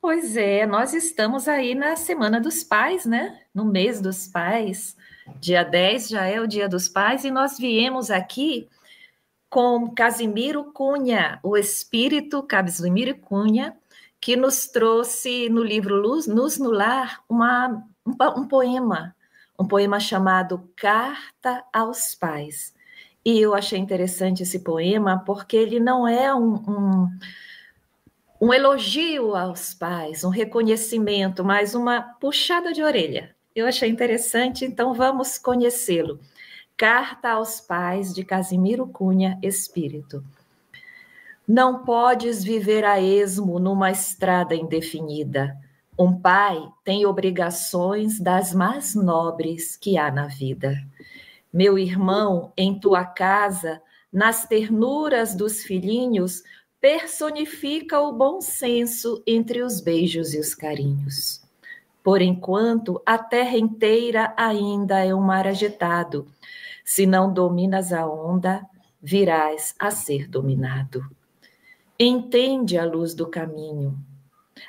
Pois é, nós estamos aí na Semana dos Pais, né? No mês dos pais. Dia 10 já é o Dia dos Pais e nós viemos aqui com Casimiro Cunha, o espírito Casimiro Cunha, que nos trouxe no livro Luz no Lar um poema chamado Carta aos Pais. E eu achei interessante esse poema porque ele não é um elogio aos pais, um reconhecimento, mas uma puxada de orelha. Eu achei interessante, então vamos conhecê-lo. Carta aos Pais, de Casimiro Cunha, Espírito. Não podes viver a esmo numa estrada indefinida. Um pai tem obrigações das mais nobres que há na vida. Meu irmão, em tua casa, nas ternuras dos filhinhos, personifica o bom senso entre os beijos e os carinhos. Por enquanto, a terra inteira ainda é um mar agitado. Se não dominas a onda, virás a ser dominado. Entende a luz do caminho.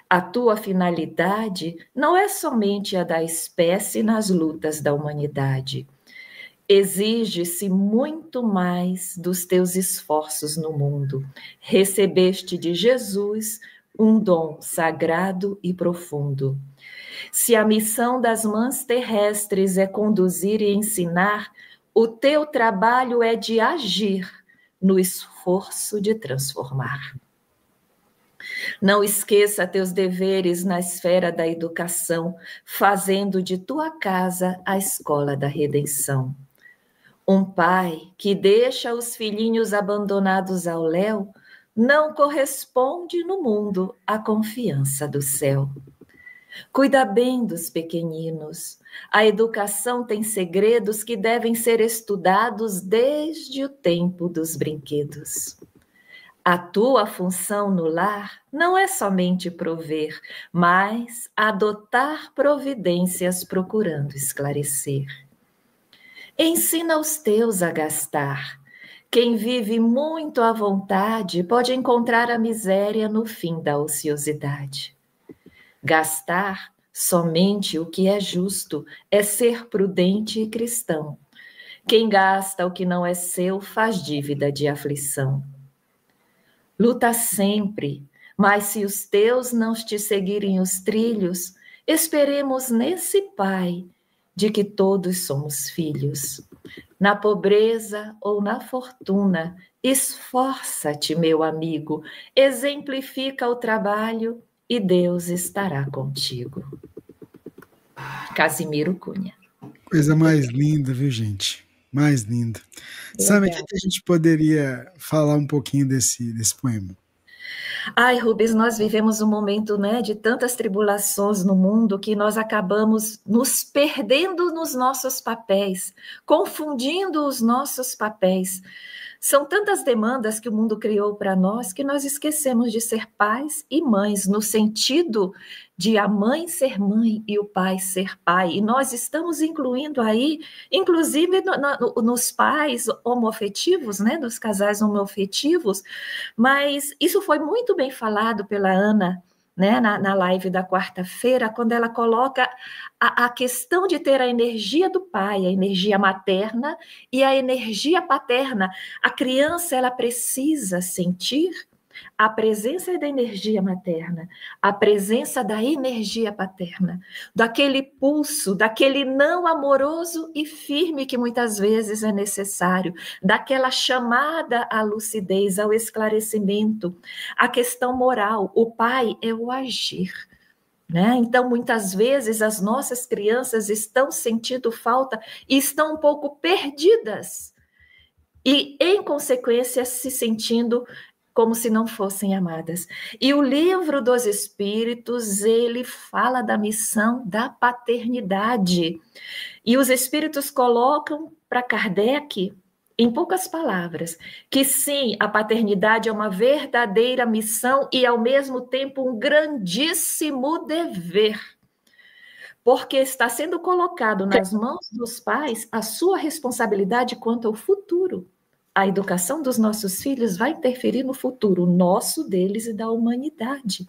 A tua finalidade não é somente a da espécie nas lutas da humanidade. Exige-se muito mais dos teus esforços no mundo. Recebeste de Jesus um dom sagrado e profundo. Se a missão das mãos terrestres é conduzir e ensinar, o teu trabalho é de agir no esforço de transformar. Não esqueça teus deveres na esfera da educação, fazendo de tua casa a escola da redenção. Um pai que deixa os filhinhos abandonados ao léu não corresponde no mundo à confiança do céu. Cuida bem dos pequeninos. A educação tem segredos que devem ser estudados desde o tempo dos brinquedos. A tua função no lar não é somente prover, mas adotar providências procurando esclarecer. Ensina os teus a gastar. Quem vive muito à vontade pode encontrar a miséria no fim da ociosidade. Gastar somente o que é justo é ser prudente e cristão. Quem gasta o que não é seu faz dívida de aflição. Luta sempre, mas se os teus não te seguirem os trilhos, esperemos nesse Pai de que todos somos filhos. Na pobreza ou na fortuna, esforça-te, meu amigo, exemplifica o trabalho e Deus estará contigo. Casimiro Cunha. Coisa mais linda, viu, gente? Mais linda. Sabe o que a gente poderia falar um pouquinho desse poema? Ai, Rubens, nós vivemos um momento, né, de tantas tribulações no mundo que nós acabamos nos perdendo nos nossos papéis, confundindo os nossos papéis. São tantas demandas que o mundo criou para nós que nós esquecemos de ser pais e mães, no sentido de a mãe ser mãe e o pai ser pai. E nós estamos incluindo aí, inclusive nos pais homoafetivos, né, dos casais homoafetivos, mas isso foi muito bem falado pela Ana, né, na live da quarta-feira, quando ela coloca a questão de ter a energia do pai, a energia materna e a energia paterna. A criança, ela precisa sentir a presença da energia materna, a presença da energia paterna, daquele pulso, daquele não amoroso e firme que muitas vezes é necessário, daquela chamada à lucidez, ao esclarecimento, a questão moral. O pai é o agir. Né? Então, muitas vezes, as nossas crianças estão sentindo falta e estão um pouco perdidas e, em consequência, se sentindo como se não fossem amadas. E o livro dos Espíritos, ele fala da missão da paternidade. E os Espíritos colocam para Kardec, em poucas palavras, que sim, a paternidade é uma verdadeira missão e, ao mesmo tempo, um grandíssimo dever. Porque está sendo colocado nas mãos dos pais a sua responsabilidade quanto ao futuro. A educação dos nossos filhos vai interferir no futuro nosso, deles e da humanidade.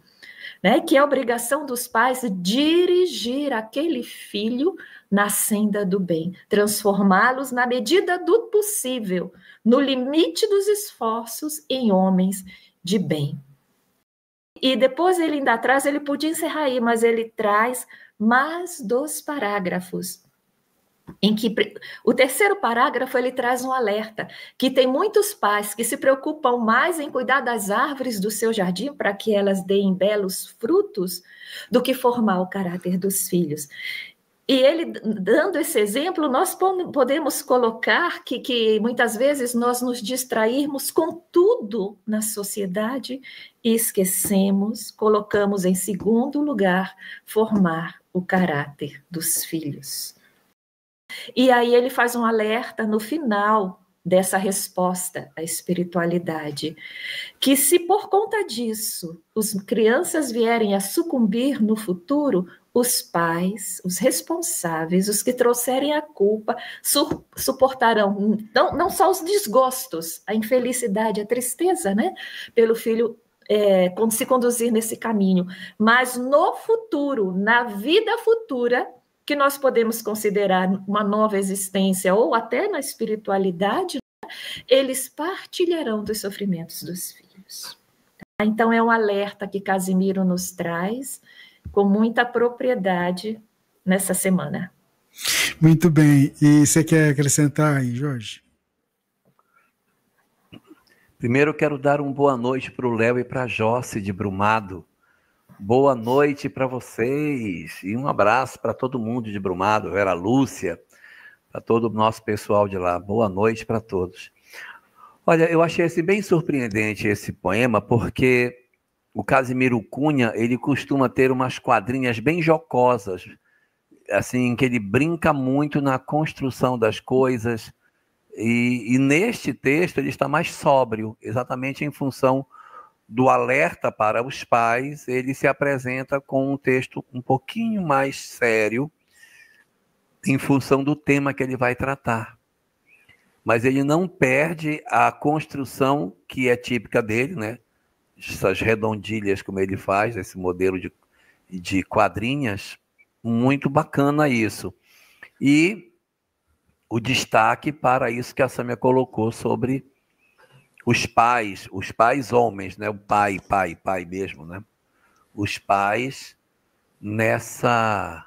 né? Que é a obrigação dos pais dirigir aquele filho na senda do bem, transformá-los na medida do possível, no limite dos esforços, em homens de bem. E depois ele ainda traz, ele podia encerrar aí, mas ele traz mais 2 parágrafos, em que o terceiro parágrafo ele traz um alerta, que tem muitos pais que se preocupam mais em cuidar das árvores do seu jardim para que elas deem belos frutos, do que formar o caráter dos filhos. E ele, dando esse exemplo, nós podemos colocar que muitas vezes nós nos distrairmos com tudo na sociedade e esquecemos, colocamos em segundo lugar, formar o caráter dos filhos. E aí ele faz um alerta no final dessa resposta à espiritualidade, que se por conta disso as crianças vierem a sucumbir no futuro, os pais, os responsáveis, os que trouxerem a culpa, suportarão não só os desgostos, a infelicidade, a tristeza, né, pelo filho se conduzir nesse caminho, mas no futuro, na vida futura, que nós podemos considerar uma nova existência, ou até na espiritualidade, eles partilharão dos sofrimentos dos filhos. Então, é um alerta que Casimiro nos traz com muita propriedade nessa semana. Muito bem. E você quer acrescentar aí, Jorge? Primeiro, eu quero dar uma boa noite para o Léo e para a Josse de Brumado. Boa noite para vocês e um abraço para todo mundo de Brumado, Vera Lúcia, para todo o nosso pessoal de lá. Boa noite para todos. Olha, eu achei bem surpreendente esse poema, porque o Casimiro Cunha, ele costuma ter umas quadrinhas bem jocosas, assim, que ele brinca muito na construção das coisas, e neste texto ele está mais sóbrio, exatamente em função do alerta para os pais. Ele se apresenta com um texto um pouquinho mais sério, em função do tema que ele vai tratar. Mas ele não perde a construção que é típica dele, né? Essas redondilhas como ele faz, esse modelo de quadrinhas, muito bacana isso. E o destaque para isso que a Sâmia colocou sobre os pais homens, né? O pai mesmo, né? Os pais nessa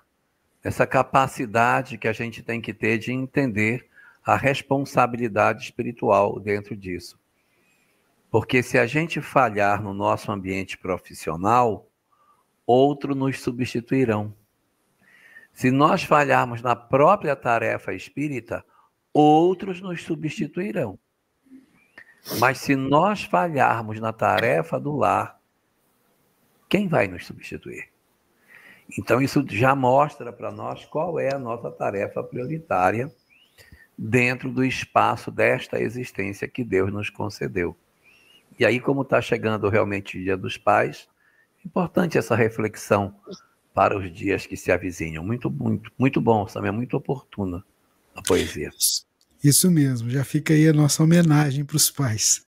capacidade que a gente tem que ter de entender a responsabilidade espiritual dentro disso. Porque se a gente falhar no nosso ambiente profissional, outros nos substituirão. Se nós falharmos na própria tarefa espírita, outros nos substituirão. Mas se nós falharmos na tarefa do lar, quem vai nos substituir? Então isso já mostra para nós qual é a nossa tarefa prioritária dentro do espaço desta existência que Deus nos concedeu. E aí, como está chegando realmente o Dia dos Pais, é importante essa reflexão para os dias que se avizinham. Muito, muito, muito bom, Sâmia, muito oportuna a poesia. Isso mesmo, já fica aí a nossa homenagem para os pais.